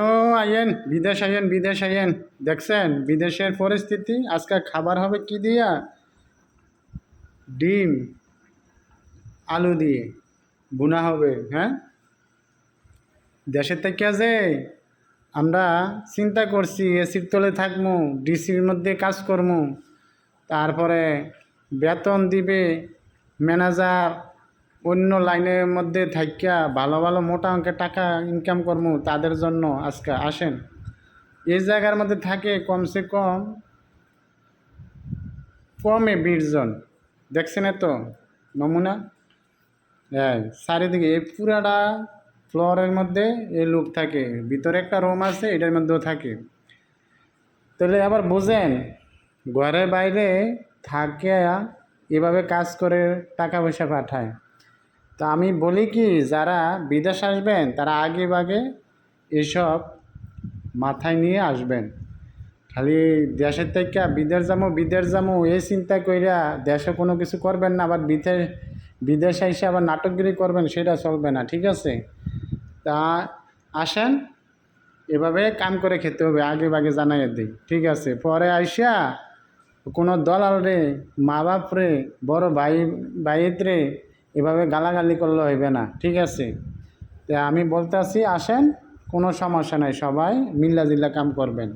ও আইয়েন বিদেশ আইয়েন। দেখছেন বিদেশের পরিস্থিতি। আজকে খাবার হবে কি দিয়া? ডিম আলু দিয়ে বুনা হবে। হ্যাঁ, দেশের থেকে যে আমরা চিন্তা করছি এসির তলে থাকবো, ডিসির মধ্যে কাজ করবো, তারপরে বেতন দিবে ম্যানেজার, অন্য লাইনের মধ্যে থাকিয়া ভালো ভালো মোটা অঙ্কের টাকা ইনকাম করবো। তাদের জন্য আজকে আসেন এই জায়গার মধ্যে থাকে কমসে কম কমে 20 জন। দেখছেন তো নমুনা। হ্যাঁ, চারিদিকে এই পুরাটা ফ্লোরের মধ্যে এই লোক থাকে, ভিতরে একটা রুম আছে, এটার মধ্যেও থাকে। তাহলে আবার বুঝেন, ঘরের বাইরে থাকে এভাবে কাজ করে টাকা পয়সা পাঠায়। তা আমি বলি কি, যারা বিদেশ আসবেন তারা আগে ভাগে এসব মাথায় নিয়ে আসবেন। খালি দেশের থেকে বিদেশ যাবো এই চিন্তা কইরা দেশে কোনো কিছু করবেন না, আবার বিদেশে এসে আবার নাটকগিরি করবেন, সেটা চলবে না। ঠিক আছে? তা আসেন, এভাবে কাম করে খেতে হবে, আগে ভাগে জানাইয়া দিই। ঠিক আছে? পরে আইসা কোনো দলাল রে, মা বাপ রে, বড় ভাইয়েত রে এভাবে গালাগালি করলে হইবে না। ঠিক আছে? তা আমি বলতে আসি, আসেন, কোনো সমস্যা নাই, সবাই মিল্লা জিল্লা কাম করবেন।